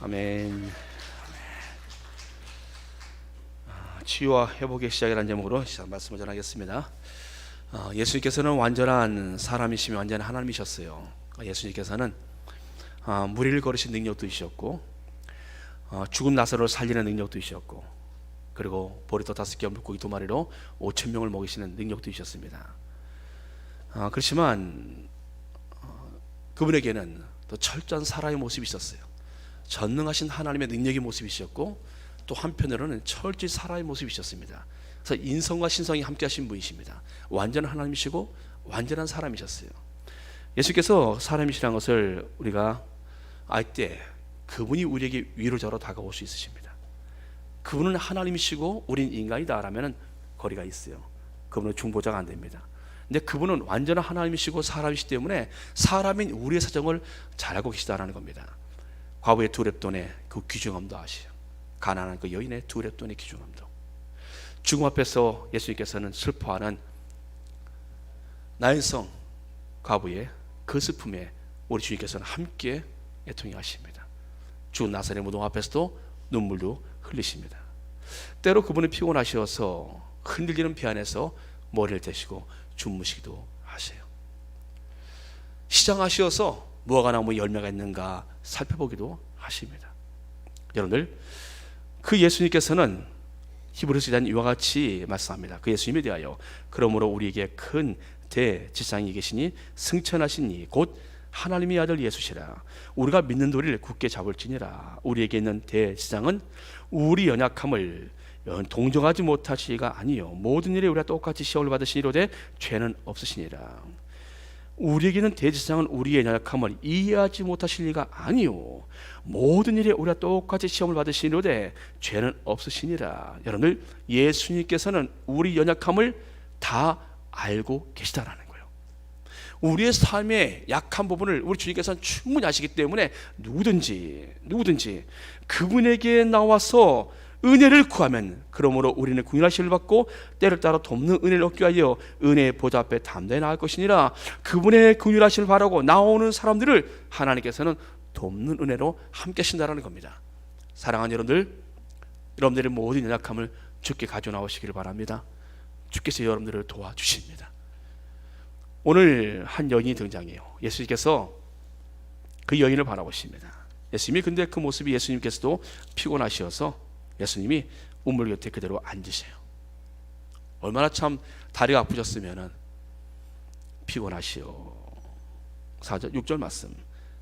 아멘. 치유와 회복의 시작이라는 제목으로 말씀을 전하겠습니다. 예수님께서는 완전한 사람이시며 완전한 하나님이셨어요. 예수님께서는 무리를 거르신 능력도 있었고, 죽은 나사로를 살리는 능력도 있었고, 그리고 보리떡 5개 물고기 2마리로 5,000명을 먹이시는 능력도 있었습니다. 그렇지만 그분에게는 또 철저한 사람의 모습이 있었어요. 전능하신 하나님의 능력의 모습이 있었고, 또 한편으로는 철저히 사람의 모습이 있었습니다. 그래서 인성과 신성이 함께 하신 분이십니다. 완전한 하나님이시고 완전한 사람이셨어요. 예수께서 사람이시라는 것을 우리가 알 때 그분이 우리에게 위로 저로 다가올 수 있으십니다. 그분은 하나님이시고 우린 인간이다 라면 거리가 있어요. 그분은 중보자가 안 됩니다. 근데 그분은 완전한 하나님이시고 사람이시기 때문에 사람인 우리의 사정을 잘 알고 계시다라는 겁니다. 과부의 두 렙돈의 그 귀중함도 아시오. 가난한 그 여인의 두 렙돈의 귀중함도. 죽음 앞에서 예수님께서는 슬퍼하는 나인성 과부의 그 슬픔에 우리 주님께서는 함께 애통해 하십니다. 죽은 나사렛 무덤 앞에서도 눈물도 흘리십니다. 때로 그분은 피곤하셔서 흔들리는 배 안에서 머리를 대시고 주무시기도 하세요. 시장하시어서 무화과 나무 열매가 있는가 살펴보기도 하십니다. 여러분들, 그 예수님께서는 히브리서 1장 이와 같이 말씀합니다. 그 예수님에 대하여 그러므로 우리에게 큰 대지상이 계시니 승천하신 이 곧 하나님의 아들 예수시라. 우리가 믿는 도리를 굳게 잡을지니라. 우리에게 있는 대지상은 우리 연약함을 동정하지 못하시기가 아니요 모든 일에 우리가 똑같이 시험을 받으시니로되 죄는 없으시니라. 우리에게는 대지상은 우리의 연약함을 이해하지 못하실 리가 아니요 모든 일에 우리가 똑같이 시험을 받으시니로되 죄는 없으시니라. 여러분들, 예수님께서는 우리 연약함을 다 알고 계시다라는 거예요. 우리의 삶의 약한 부분을 우리 주님께서는 충분히 아시기 때문에 누구든지 그분에게 나와서 은혜를 구하면, 그러므로 우리는 궁일하심을 받고 때를 따라 돕는 은혜를 얻기 위하여 은혜의 보좌 앞에 담대히 나갈 것이니라. 그분의 궁일하심을 바라고 나오는 사람들을 하나님께서는 돕는 은혜로 함께 하신다라는 겁니다. 사랑하는 여러분들의 모든 연약함을 주께 가져 나오시기를 바랍니다. 주께서 여러분들을 도와주십니다. 오늘 한 여인이 등장해요. 예수님께서 그 여인을 바라보십니다. 예수님이 근데 그 모습이 예수님께서도 피곤하셔서 예수님이 우물 곁에 그대로 앉으세요. 얼마나 참 다리가 아프셨으면 피곤하시오. 4절 6절 말씀.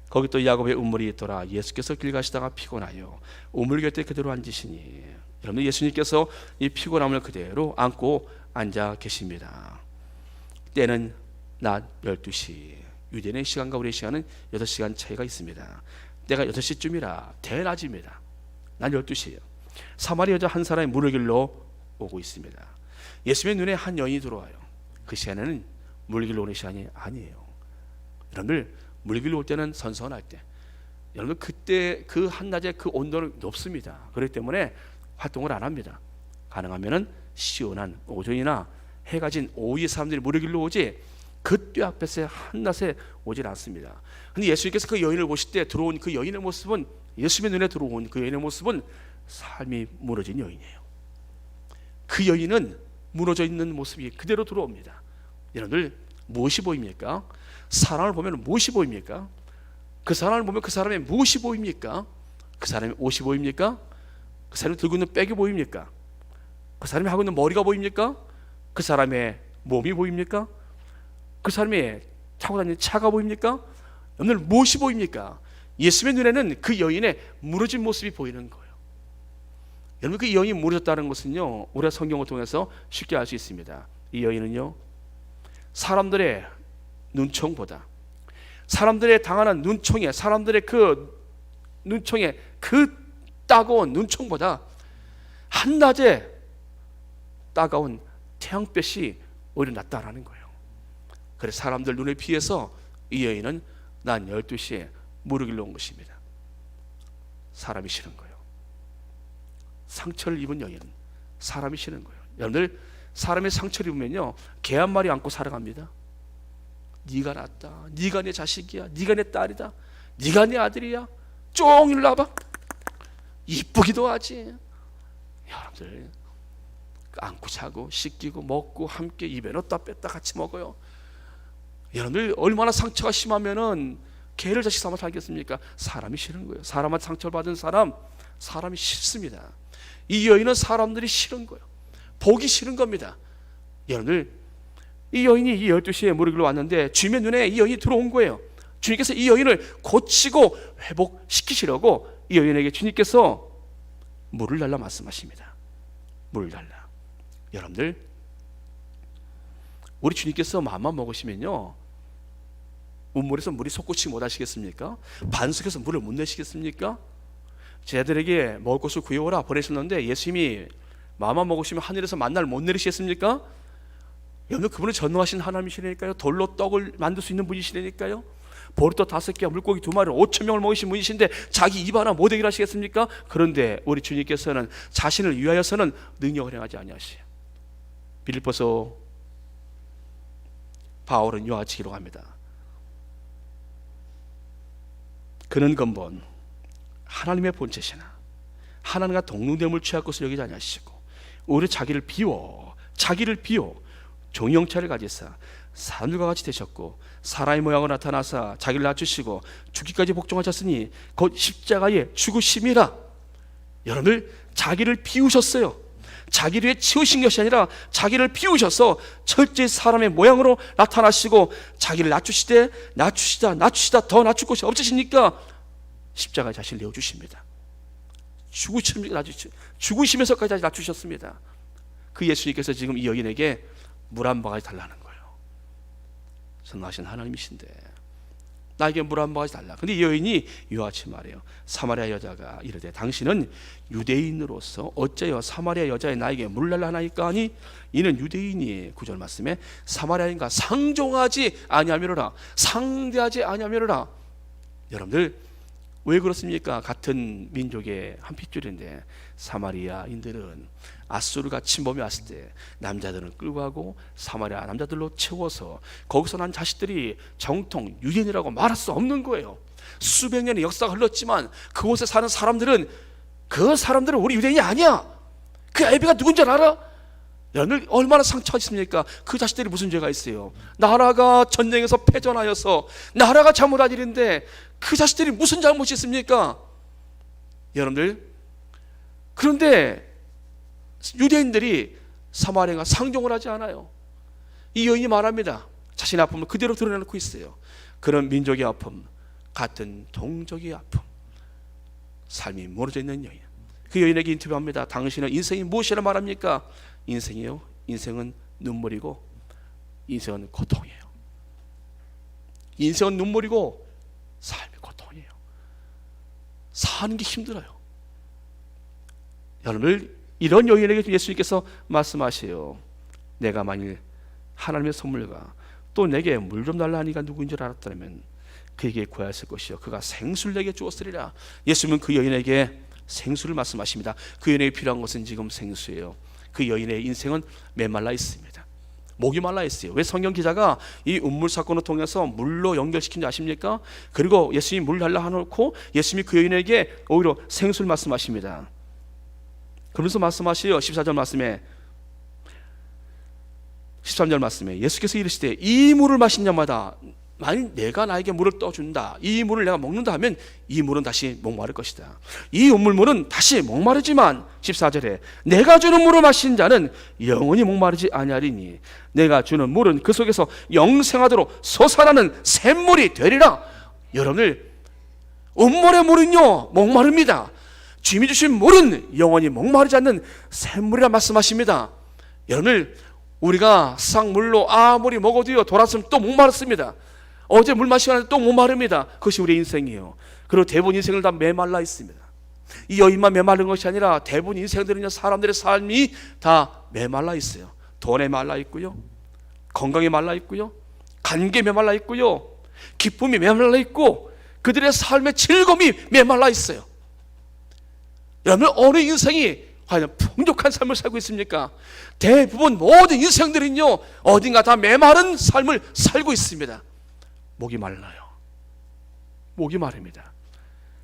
거기 또 야곱의 우물이 있더라. 예수께서 길 가시다가 피곤하여 우물 곁에 그대로 앉으시니. 여러분, 예수님께서 이 피곤함을 그대로 안고 앉아 계십니다. 때는 낮 12시. 유대인의 시간과 우리의 시간은 6시간 차이가 있습니다. 때가 6시쯤이라 대낮입니다. 낮 12시예요. 사마리 여자 한 사람이 물을 길러 오고 있습니다. 예수님의 눈에 한 여인이 들어와요. 그 시간에는 물 길러 오는 시간이 아니에요. 여러분들, 물 길러 올 때는 선선할 때, 여러분 그때 그 한낮에 그 온도는 높습니다. 그렇기 때문에 활동을 안 합니다. 가능하면은 시원한 오전이나 해가 진 오후에 사람들이 물을 길러 오지 그때 앞에서 한낮에 오질 않습니다. 근데 예수님께서 그 여인을 보실 때 들어온 그 여인의 모습은, 예수님의 눈에 들어온 그 여인의 모습은 삶이 무너진 여인이에요. 그 여인은 무너져 있는 모습이 그대로 들어옵니다. 여러분들, 무엇이 보입니까? 사람을 보면 무엇이 보입니까? 그 사람을 보면 그 사람의 무엇이 보입니까? 그 사람의 옷이 보입니까? 그 사람이 들고 있는 백이 보입니까? 그 사람이 하고 있는 머리가 보입니까? 그 사람의 몸이 보입니까? 그 사람이 타고 다니는 차가 보입니까? 여러분들, 무엇이 보입니까? 예수님의 눈에는 그 여인의 무너진 모습이 보이는 거예요. 여러분, 그 여인이 무너졌다는 것은요, 우리가 성경을 통해서 쉽게 알 수 있습니다. 이 여인은요, 사람들의 눈총보다, 사람들의 당하는 눈총에, 사람들의 그 눈총에, 그 따가운 눈총보다 한낮에 따가운 태양볕이 오히려 낫다라는 거예요. 그래서 사람들 눈에 피해서 이 여인은 낮 12시에 물을 길러 온 것입니다. 사람이 싫은 거예요. 상처를 입은 여인은 사람이 싫은 거예요. 여러분들, 사람이 상처를 입으면요, 개 한 마리 안고 살아갑니다. 네가 낫다, 네가 내 자식이야, 네가 내 딸이다, 네가 내 아들이야, 쫑 일로 와봐. 이쁘기도 하지. 여러분들 안고 자고 씻기고 먹고 함께 입에 넣었다 뺐다 같이 먹어요. 여러분들 얼마나 상처가 심하면은 개를 자식 삼아 살겠습니까? 사람이 싫은 거예요. 사람한테 상처를 받은 사람이 싫습니다. 이 여인은 사람들이 싫은 거예요. 보기 싫은 겁니다. 여러분들 이 여인이 이 12시에 물을 길러 왔는데 주님의 눈에 이 여인이 들어온 거예요. 주님께서 이 여인을 고치고 회복시키시려고 이 여인에게 주님께서 물을 달라 말씀하십니다. 물을 달라. 여러분들 우리 주님께서 마음만 먹으시면요 우물에서 물이 솟구치 못하시겠습니까? 반석에서 물을 못 내시겠습니까? 쟤들에게 먹을 것을 구해오라 보내셨는데 예수님이 마음만 먹으시면 하늘에서 만나를 못 내리시겠습니까? 여러분 그분은 전능하신 하나님이시라니까요. 돌로 떡을 만들 수 있는 분이시라니까요. 보리떡 5개와 물고기 2마리를 5,000명을 먹이신 분이신데 자기 입 하나 못 해결하시겠습니까? 그런데 우리 주님께서는 자신을 위하여서는 능력을 행하지 아니하시요. 빌립보서 바울은 이와 같이 기록합니다. 그는 근본 하나님의 본체시나 하나님과 동등됨을 취할 것을 여기지 아니하시고 오히려 자기를 비워 종의 형체를 가지사 사람들과 같이 되셨고 사람의 모양으로 나타나사 자기를 낮추시고 죽기까지 복종하셨으니 곧 십자가의 죽으심이라. 여러분들 자기를 비우셨어요. 자기를 위해 치우신 것이 아니라 자기를 비우셔서 철저히 사람의 모양으로 나타나시고 자기를 낮추시다 더 낮출 것이 없으시니까 십자가에 자신을 내어주십니다. 죽으시면서까지 낮추셨습니다. 그 예수님께서 지금 이 여인에게 물 한 바가지 달라는 거예요. 선하신 하나님이신데 나에게 물 한 바가지 달라. 근데 이 여인이 이와 같이 말해요. 사마리아 여자가 이르되 당신은 유대인으로서 어째여 사마리아 여자의 나에게 물 달라 하나이까 하니 이는 유대인이 9절 말씀에 사마리아인과 상종하지 아니하며라 상대하지 아니하며라. 여러분들 왜 그렇습니까? 같은 민족의 한 핏줄인데 사마리아인들은 아수르가 침범해 왔을 때 남자들은 끌고 가고 사마리아 남자들로 채워서 거기서 난 자식들이 정통 유대인이라고 말할 수 없는 거예요. 수백 년의 역사가 흘렀지만 그곳에 사는 사람들은 우리 유대인이 아니야. 그 애비가 누군지 알아? 여러분 얼마나 상처가 있습니까? 그 자식들이 무슨 죄가 있어요? 나라가 전쟁에서 패전하여서 나라가 잘못한 일인데 그 자식들이 무슨 잘못이 있습니까? 여러분들 그런데 유대인들이 사마리아가 상종을 하지 않아요. 이 여인이 말합니다. 자신의 아픔을 그대로 드러내놓고 있어요. 그런 민족의 아픔, 같은 동족의 아픔, 삶이 멀어져 있는 여인. 그 여인에게 인터뷰합니다. 당신은 인생이 무엇이라 말합니까? 인생이요? 인생은 눈물이고 인생은 고통이에요. 인생은 눈물이고 삶이 고통이에요. 사는 게 힘들어요. 여러분들 이런 여인에게 예수님께서 말씀하세요. 내가 만일 하나님의 선물과 또 내게 물 좀 달라 하니까 누구인 줄 알았다면 그에게 구하였을 것이요 그가 생수를 내게 주었으리라. 예수님은 그 여인에게 생수를 말씀하십니다. 그 여인에게 필요한 것은 지금 생수예요. 그 여인의 인생은 메말라 있습니다. 목이 말라 있어요. 왜 성경 기자가 이 음물 사건을 통해서 물로 연결시킨 줄 아십니까? 그리고 예수님이 물 달라 하놓고 예수님이 그 여인에게 오히려 생수를 말씀하십니다. 그러면서 말씀하시요 14절 말씀에 예수께서 이르시되 이 물을 마신 자마다 만일 내가 나에게 물을 떠준다, 이 물을 내가 먹는다 하면 이 물은 다시 목마를 것이다. 이 음물물은 다시 목마르지만 14절에 내가 주는 물을 마신 자는 영원히 목마르지 아니하리니 내가 주는 물은 그 속에서 영생하도록 솟아나는 샘물이 되리라. 여러분들 음물의 물은요 목마릅니다. 주님이 주신 물은 영원히 목마르지 않는 샘물이라 말씀하십니다. 여러분들 우리가 쌍물로 아무리 먹어도요 돌아서면 또 목마르습니다. 어제 물 마시고 또 목마릅니다. 그것이 우리의 인생이에요. 그리고 대부분 인생을 다 메말라 있습니다. 이 여인만 메마른 것이 아니라 대부분 인생들은요 사람들의 삶이 다 메말라 있어요. 돈에 말라 있고요, 건강에 말라 있고요, 관계에 메말라 있고요, 기쁨이 메말라 있고 그들의 삶의 즐거움이 메말라 있어요. 여러분 어느 인생이 과연 풍족한 삶을 살고 있습니까? 대부분 모든 인생들은요 어딘가 다 메마른 삶을 살고 있습니다. 목이 말라요. 목이 마릅니다.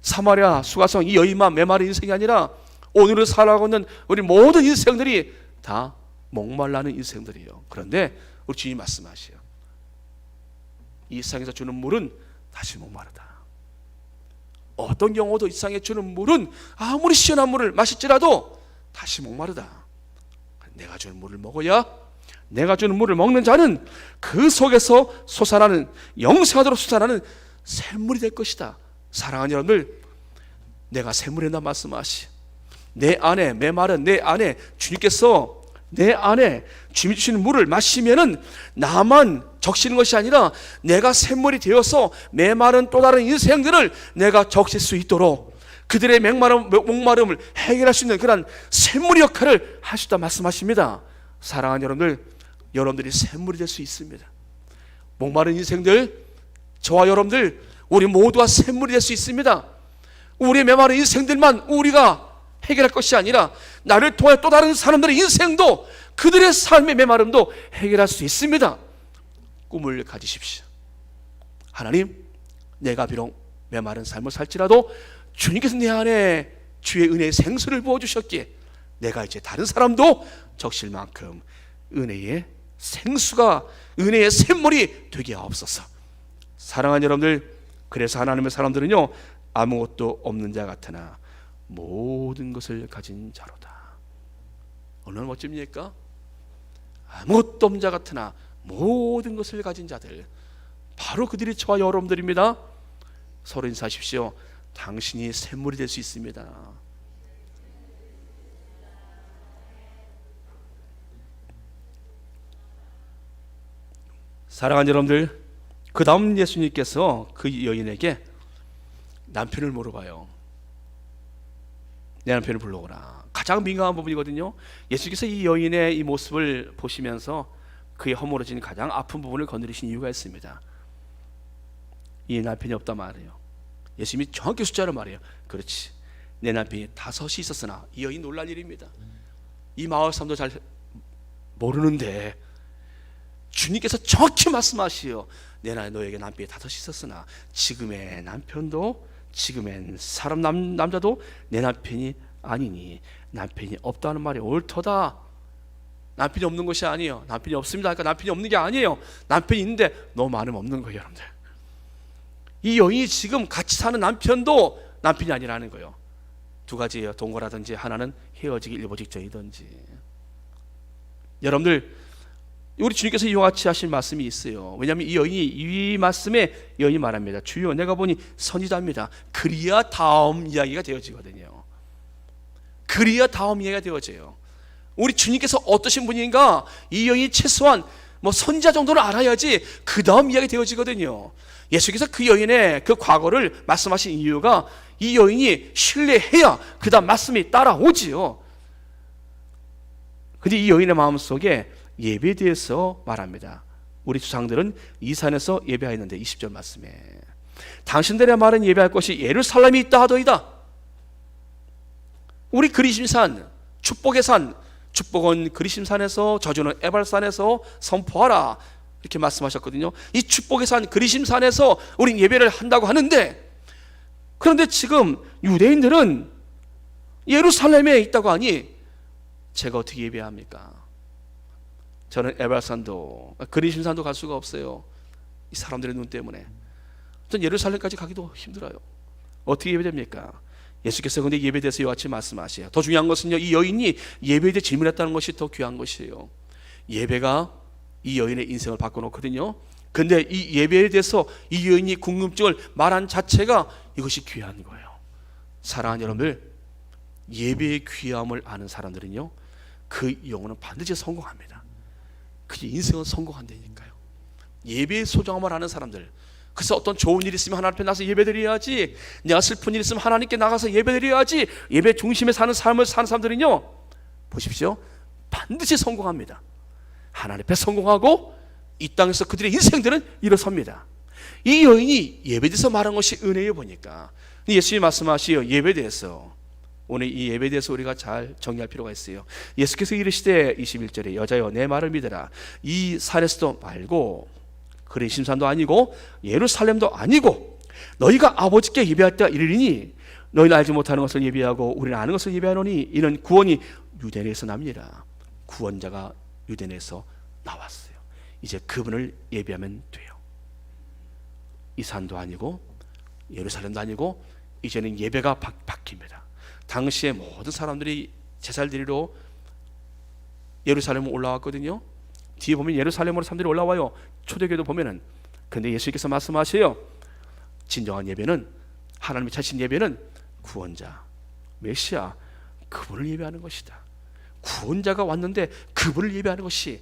사마리아 수가성 이 여인만 메마른 인생이 아니라 오늘을 살아가고 있는 우리 모든 인생들이 다 목말라는 인생들이에요. 그런데 우리 주님 말씀하시요, 이 세상에서 주는 물은 다시 목마르다. 어떤 경우도 이 세상에 주는 물은 아무리 시원한 물을 마실지라도 다시 목마르다. 내가 주는 물을 먹어야, 내가 주는 물을 먹는 자는 그 속에서 솟아나는, 영생하도록 솟아나는 샘물이 될 것이다. 사랑하는 여러분들, 내가 샘물이다 말씀하시, 내 안에 메마른 내 안에 주님께서 내 안에 주님이 주시는 물을 마시면은 나만 적시는 것이 아니라 내가 샘물이 되어서 메마른 또 다른 인생들을 내가 적실 수 있도록 그들의 목마름을 해결할 수 있는 그런 샘물 역할을 할 수 있다 말씀하십니다. 사랑하는 여러분들, 여러분들이 샘물이 될 수 있습니다. 목마른 인생들, 저와 여러분들, 우리 모두가 샘물이 될 수 있습니다. 우리의 메마른 인생들만 우리가 해결할 것이 아니라 나를 통해 또 다른 사람들의 인생도, 그들의 삶의 메마름도 해결할 수 있습니다. 꿈을 가지십시오. 하나님, 내가 비록 메마른 삶을 살지라도 주님께서 내 안에 주의 은혜의 생수를 부어주셨기에 내가 이제 다른 사람도 적실 만큼 은혜의 생수가, 은혜의 샘물이 되게 하옵소서. 사랑하는 여러분들, 그래서 하나님의 사람들은요, 아무것도 없는 자 같으나 모든 것을 가진 자로다. 얼마나 멋집니까? 아무것도 없는 자 같으나 모든 것을 가진 자들, 바로 그들이 저와 여러분들입니다. 서로 인사하십시오. 당신이 샘물이 될 수 있습니다. 사랑하는 여러분들, 그 다음 예수님께서 그 여인에게 남편을 물어봐요. 내 남편을 불러오라. 가장 민감한 부분이거든요. 예수께서 이 여인의 이 모습을 보시면서 그의 허물어진 가장 아픈 부분을 건드리신 이유가 있습니다. 이 남편이 없다 말이에요. 예수님이 정확히 숫자로 말해요. 그렇지, 내 남편이 5이 있었으나, 이 여인 놀랄 일입니다. 이 마을 사람도 잘 모르는데 주님께서 정확히 말씀하시요, 내가 너에게 남편이 5이 있었으나 지금의 남편도, 지금의 사람 남자도 내 남편이 아니니, 남편이 없다는 말이 옳도다. 남편이 없는 것이 아니에요. 남편이 없습니다. 그러니까 남편이 없는 게 아니에요. 남편이 있는데 너무 많으면 없는 거예요, 여러분들. 이 여인이 지금 같이 사는 남편도 남편이 아니라는 거예요. 두 가지예요. 동거라든지, 하나는 헤어지기 일보 직전이든지. 여러분들, 우리 주님께서 이와 같이 하신 말씀이 있어요. 왜냐하면 이 여인이, 이 말씀에 여인이 말합니다. 주여, 내가 보니 선지자입니다. 그리야 다음 이야기가 되어지거든요. 그리야 다음 이야기가 되어져요. 우리 주님께서 어떠신 분인가, 이 여인이 최소한 선지자 정도는 알아야지 그 다음 이야기 되어지거든요. 예수께서 그 여인의 그 과거를 말씀하신 이유가, 이 여인이 신뢰해야 그 다음 말씀이 따라오지요. 근데 이 여인의 마음속에 예배에 대해서 말합니다. 우리 조상들은 이 산에서 예배하였는데, 20절 말씀에 당신들의 말은 예배할 것이 예루살렘이 있다 하더이다. 우리 그리심산, 축복의 산, 축복은 그리심산에서, 저주는 에발산에서 선포하라, 이렇게 말씀하셨거든요. 이 축복의 산 그리심산에서 우린 예배를 한다고 하는데, 그런데 지금 유대인들은 예루살렘에 있다고 하니 제가 어떻게 예배합니까? 저는 에발산도 그리심산도 갈 수가 없어요. 이 사람들의 눈 때문에. 전 예루살렘까지 가기도 힘들어요. 어떻게 예배됩니까? 예수께서 근데 예배에 대해서 이와 같이 말씀하세요. 더 중요한 것은요, 이 여인이 예배에 대해 질문했다는 것이 더 귀한 것이에요. 예배가 이 여인의 인생을 바꿔놓거든요. 근데 이 예배에 대해서 이 여인이 궁금증을 말한 자체가 이것이 귀한 거예요. 사랑하는 여러분들, 예배의 귀함을 아는 사람들은요, 그 영혼은 반드시 성공합니다. 그 인생은 성공한다니까요. 예배의 소중함을 아는 사람들, 그래서 어떤 좋은 일 있으면 하나님 앞에 나가서 예배드려야지, 내가 슬픈 일 있으면 하나님께 나가서 예배드려야지, 예배 중심에 사는 삶을 사는 사람들은요, 보십시오, 반드시 성공합니다. 하나님 앞에 성공하고 이 땅에서 그들의 인생들은 일어섭니다. 이 여인이 예배에 대해서 말한 것이 은혜에 보니까 예수님이 말씀하시요, 예배에 대해서, 오늘 이 예배에 대해서 우리가 잘 정리할 필요가 있어요. 예수께서 이르시되 21절에 여자여 내 말을 믿으라. 이 산에서도 말고, 그리심산도 아니고 예루살렘도 아니고 너희가 아버지께 예배할 때가 이르리니 너희는 알지 못하는 것을 예배하고 우리는 아는 것을 예배하노니 이는 구원이 유대인에서 납니다. 구원자가 유대인에서 나왔어요. 이제 그분을 예배하면 돼요. 이 산도 아니고 예루살렘도 아니고 이제는 예배가 바뀝니다. 당시에 모든 사람들이 제사를 드리러 예루살렘으로 올라왔거든요. 뒤에 보면 예루살렘으로 사람들이 올라와요. 초대교회도 보면은. 근데 예수님께서 말씀하세요. 진정한 예배는, 하나님이 찾으신 예배는 구원자, 메시아, 그분을 예배하는 것이다. 구원자가 왔는데 그분을 예배하는 것이,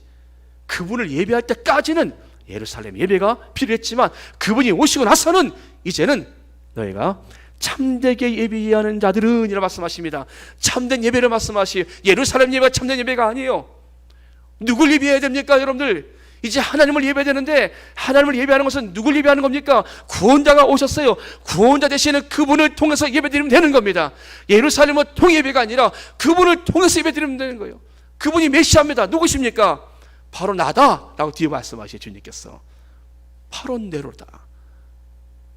그분을 예배할 때까지는 예루살렘 예배가 필요했지만 그분이 오시고 나서는 이제는 너희가 참되게 예배하는 자들은 이라 말씀하십니다. 참된 예배를 말씀하시요. 예루살렘 예배가 참된 예배가 아니에요. 누굴 예배해야 됩니까 여러분들? 이제 하나님을 예배해야 되는데 하나님을 예배하는 것은 누굴 예배하는 겁니까? 구원자가 오셨어요. 구원자 대신에 그분을 통해서 예배드리면 되는 겁니다. 예루살렘은 통의 예배가 아니라 그분을 통해서 예배드리면 되는 거예요. 그분이 메시아입니다. 누구십니까? 바로 나다 라고 뒤에 말씀하시죠. 주님께서 바로 네로다.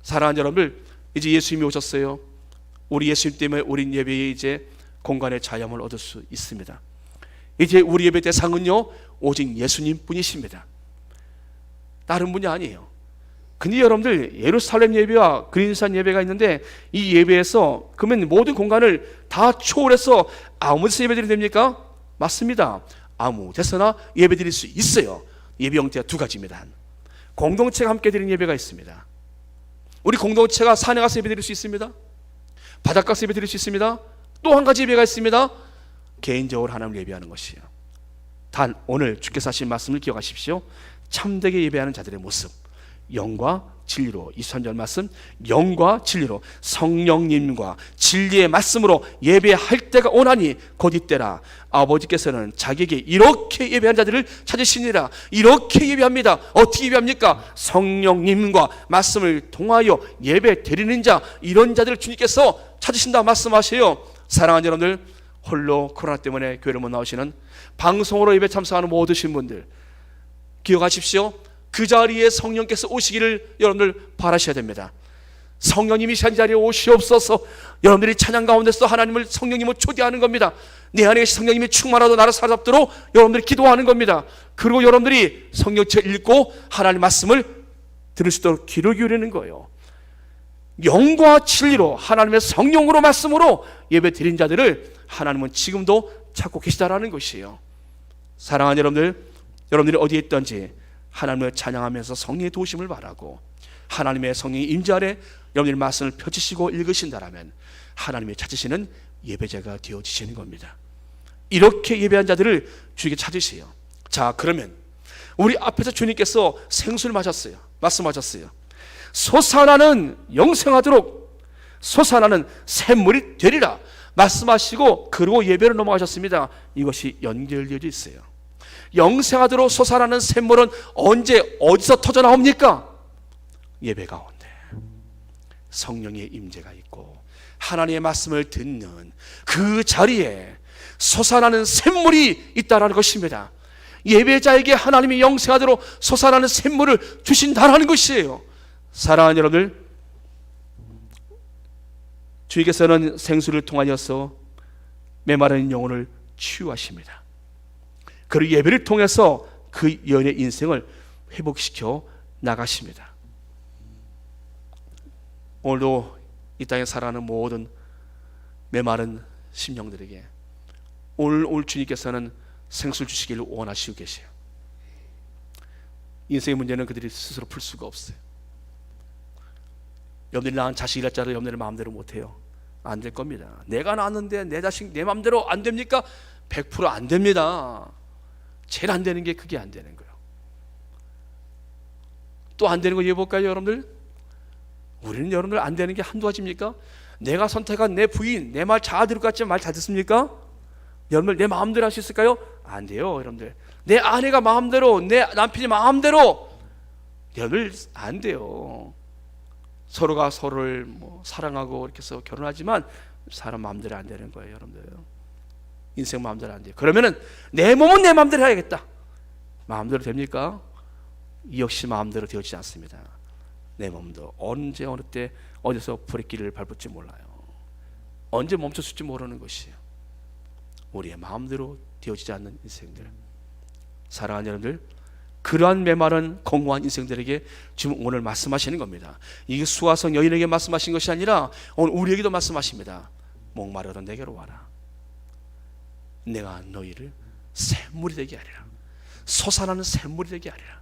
사랑하는 여러분들, 이제 예수님이 오셨어요. 우리 예수님 때문에 우린 예배에 이제 공간의 자유함을 얻을 수 있습니다. 이제 우리 예배 대상은요 오직 예수님 뿐이십니다. 다른 분이 아니에요. 근데 여러분들, 예루살렘 예배와 그린산 예배가 있는데 이 예배에서 그러면 모든 공간을 다 초월해서 아무 데서 예배드리면 됩니까? 맞습니다. 아무 데서나 예배드릴 수 있어요. 예배 형태가 두 가지입니다. 공동체가 함께 드리는 예배가 있습니다. 우리 공동체가 산에 가서 예배드릴 수 있습니다. 바닷가에서 예배드릴 수 있습니다. 또 한 가지 예배가 있습니다. 개인적으로 하나님을 예배하는 것이에요. 단 오늘 주께서 하신 말씀을 기억하십시오. 참되게 예배하는 자들의 모습, 영과 진리로, 23절 말씀, 영과 진리로 성령님과 진리의 말씀으로 예배할 때가 오나니 곧 이때라. 아버지께서는 자기에게 이렇게 예배한 자들을 찾으시니라. 이렇게 예배합니다. 어떻게 예배합니까? 성령님과 말씀을 통하여 예배 드리는 자, 이런 자들을 주님께서 찾으신다 말씀하세요. 사랑하는 여러분들, 홀로 코로나 때문에 교회를 못 나오시는, 방송으로 예배 참석하는 모든 분들 기억하십시오. 그 자리에 성령께서 오시기를 여러분들 바라셔야 됩니다. 성령님이 이 자리에 오시옵소서. 여러분들이 찬양 가운데서 하나님을, 성령님을 초대하는 겁니다. 내 안에 성령님이 충만하도록 나를 사로잡도록 여러분들이 기도하는 겁니다. 그리고 여러분들이 성경책 읽고 하나님의 말씀을 들을 수 있도록 귀를 기울이는 거예요. 영과 진리로 하나님의 성령으로 말씀으로 예배 드린 자들을 하나님은 지금도 찾고 계시다라는 것이에요. 사랑하는 여러분들, 여러분들이 어디에 있든지 하나님을 찬양하면서 성령의 도우심을 바라고 하나님의 성령의 임재 아래 여러분들이 말씀을 펼치시고 읽으신다라면 하나님이 찾으시는 예배자가 되어지시는 겁니다. 이렇게 예배한 자들을 주님께 찾으세요. 자, 그러면 우리 앞에서 주님께서 생수를 마셨어요. 말씀하셨어요. 솟아나는 영생하도록 솟아나는 샘물이 되리라 말씀하시고 그리고 예배로 넘어가셨습니다. 이것이 연결되어 있어요. 영생하도록 솟아나는 샘물은 언제 어디서 터져 나옵니까? 예배 가운데 성령의 임재가 있고 하나님의 말씀을 듣는 그 자리에 솟아나는 샘물이 있다라는 것입니다. 예배자에게 하나님이 영생하도록 솟아나는 샘물을 주신다라는 것이에요. 사랑하는 여러분들, 주님께서는 생수를 통하여서 메마른 영혼을 치유하십니다. 그리고 예배를 통해서 그 연의 인생을 회복시켜 나가십니다. 오늘도 이 땅에 살아가는 모든 메마른 심령들에게 오늘 주님께서는 생수를 주시기를 원하시고 계세요. 인생의 문제는 그들이 스스로 풀 수가 없어요. 여러분들이 낳은 자식이 낳자도 여러분들의 마음대로 못해요. 안 될 겁니다. 내가 낳았는데 내 자식 내 마음대로 안 됩니까? 100% 안 됩니다. 제일 안 되는 게 그게 안 되는 거예요. 또 안 되는 거 얘기해볼까요 여러분들? 우리는 여러분들 안 되는 게 한두 가지입니까? 내가 선택한 내 부인 내 말 잘 들을 것 같지만 말 잘 듣습니까? 여러분들 내 마음대로 할 수 있을까요? 안 돼요 여러분들. 내 아내가 마음대로, 내 남편이 마음대로, 여러분들 안 돼요. 서로가 서로를 사랑하고 이렇게 해서 결혼하지만 사람 마음대로 안 되는 거예요 여러분들. 인생 마음대로 안 돼요. 그러면은 내 몸은 내 마음대로 해야겠다. 마음대로 됩니까? 이 역시 마음대로 되어지지 않습니다. 내 몸도 언제 어느 때 어디서 브레이크를 밟을지 몰라요. 언제 멈췄을지 모르는 것이에요. 우리의 마음대로 되어지지 않는 인생들, 사랑하는 여러분들, 그러한 메마른 공허한 인생들에게 지금 오늘 말씀하시는 겁니다. 이게 수아성 여인에게 말씀하신 것이 아니라 오늘 우리에게도 말씀하십니다. 목마르던 내게로 와라. 내가 너희를 샘물이 되게 하리라. 솟아나는 샘물이 되게 하리라.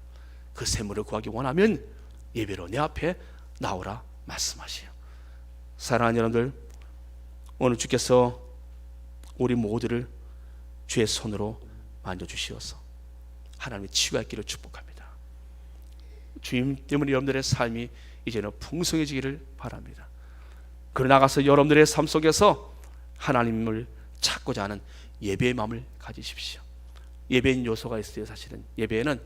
그 샘물을 구하기 원하면 예배로 내 앞에 나오라 말씀하시요. 사랑하는 여러분들, 오늘 주께서 우리 모두를 주의 손으로 만져주시어서 하나님의 치유가 있기를 축복합니다. 주님 때문에 여러분들의 삶이 이제는 풍성해지기를 바랍니다. 그러나가서 여러분들의 삶 속에서 하나님을 찾고자 하는 예배의 마음을 가지십시오. 예배인 요소가 있어요. 사실은 예배에는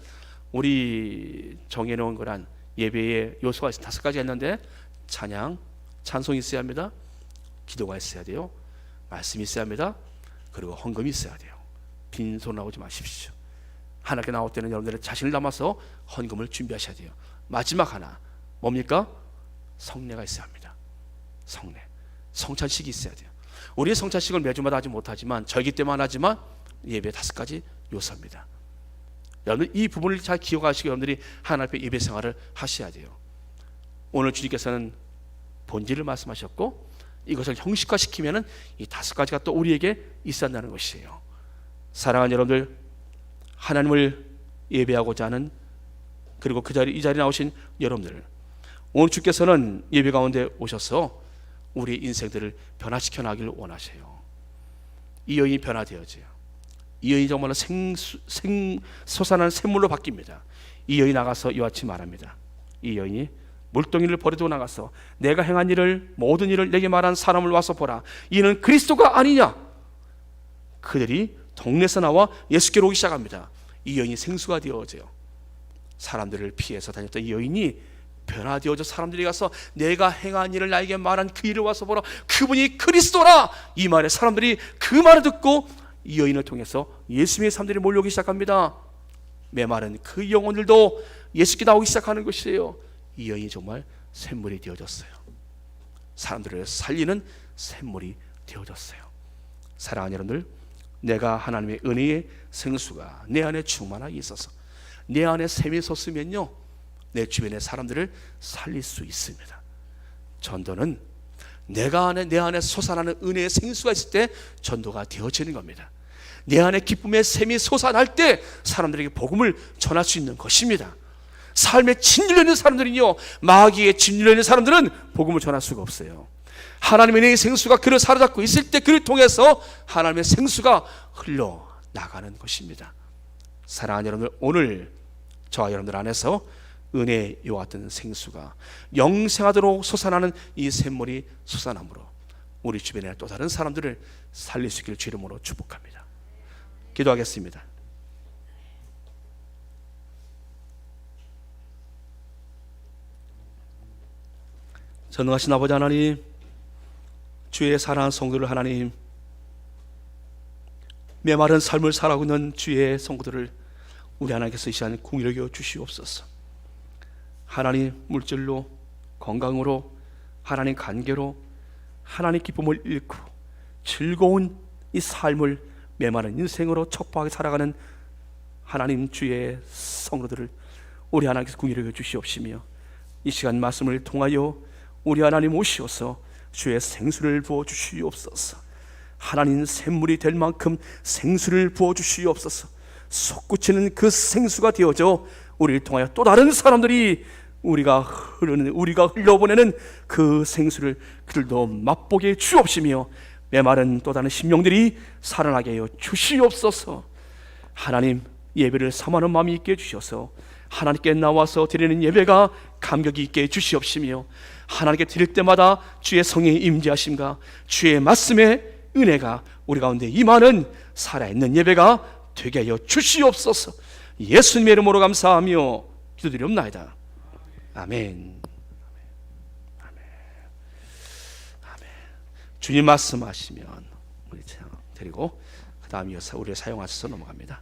우리 정해놓은 거란 예배의 요소가 있어요. 5가지가 있는데 찬양, 찬송이 있어야 합니다. 기도가 있어야 돼요. 말씀이 있어야 합니다. 그리고 헌금이 있어야 돼요. 빈손 나오지 마십시오. 하나님께 나올 때는 여러분들의 자신을 담아서 헌금을 준비하셔야 돼요. 마지막 하나 뭡니까? 성례가 있어야 합니다. 성례, 성찬식이 있어야 돼요. 우리의 성찬식을 매주마다 하지 못하지만 절기 때만 하지만 예배 5가지 요소입니다. 여러분 이 부분을 잘 기억하시고 여러분들이 하나님 앞에 예배 생활을 하셔야 돼요. 오늘 주님께서는 본질을 말씀하셨고 이것을 형식화시키면은 이 5가지가 또 우리에게 있어야 한다는 것이에요. 사랑하는 여러분들, 하나님을 예배하고자 하는, 그리고 이 자리에 나오신 여러분들, 오늘 주께서는 예배 가운데 오셔서 우리의 인생들을 변화시켜 나가기를 원하세요. 이 여인이 변화되어져요. 이 여인이 정말로 솟아나는 샘물로 바뀝니다. 이 여인이 나가서 이와 같이 말합니다. 이 여인이 물동이를 버리고 나가서 내가 행한 일을, 모든 일을 내게 말한 사람을 와서 보라. 이는 그리스도가 아니냐. 그들이 동네에서 나와 예수께로 오기 시작합니다. 이 여인이 생수가 되어져요. 사람들을 피해서 다녔던 이 여인이 변화되어져 사람들이 가서 내가 행한 일을 나에게 말한 그 일을 와서 보라. 그분이 그리스도라. 이 말에 사람들이 그 말을 듣고 이 여인을 통해서 예수님의 사람들이 몰려오기 시작합니다. 메마른 그 영혼들도 예수께 나오기 시작하는 것이에요. 이 여인이 정말 샘물이 되어졌어요. 사람들을 살리는 샘물이 되어졌어요. 사랑하는 여러분들, 내가 하나님의 은혜의 생수가 내 안에 충만하게 있어서 내 안에 샘이 솟으면요, 내 주변의 사람들을 살릴 수 있습니다. 전도는 내 안에 솟아나는 은혜의 생수가 있을 때 전도가 되어지는 겁니다. 내 안에 기쁨의 샘이 솟아날 때 사람들에게 복음을 전할 수 있는 것입니다. 삶에 짓눌려 있는 사람들은요, 마귀에 짓눌려 있는 사람들은 복음을 전할 수가 없어요. 하나님의 은혜의 생수가 그를 사로잡고 있을 때 그를 통해서 하나님의 생수가 흘러나가는 것입니다. 사랑하는 여러분들, 오늘 저와 여러분들 안에서 은혜의 이와 같은 생수가 영생하도록 솟아나는 이 샘물이 솟아남으로 우리 주변에 또 다른 사람들을 살릴 수 있기를 주 이름으로 축복합니다. 기도하겠습니다. 전능하신 아버지 하나님, 주의 사랑하는 성도들 하나님, 메마른 삶을 살아가고 있는 주의 성도들을 우리 하나님께서 이 시간 긍휼히 여겨 주시옵소서. 하나님 물질로, 건강으로, 하나님 관계로 하나님 기쁨을 잃고 즐거운 이 삶을 메마른 인생으로 척박하게 살아가는 하나님 주의 성도들을 우리 하나님께서 긍휼히 여겨 주시옵시며 이 시간 말씀을 통하여 우리 하나님 오시어서 주의 생수를 부어 주시옵소서. 하나님 샘물이 될 만큼 생수를 부어 주시옵소서. 솟구치는 그 생수가 되어져 우리를 통하여 또 다른 사람들이 우리가 흘려보내는 그 생수를 그들도 맛보게 주옵시며 메마른 또 다른 심령들이 살아나게 하여 주시옵소서. 하나님 예배를 삼하는 마음이 있게 해주셔서 하나님께 나와서 드리는 예배가 감격이 있게 해주시옵시며 하나님께 드릴 때마다 주의 성령의 임재하심과 주의 말씀의 은혜가 우리 가운데 임하는 살아있는 예배가 되게 하여 주시옵소서. 예수님의 이름으로 감사하며 기도드리옵나이다. 아멘. 아멘. 아멘. 주님 말씀하시면 우리 드리고 그 다음 이어서 우리를 사용하셔서 넘어갑니다.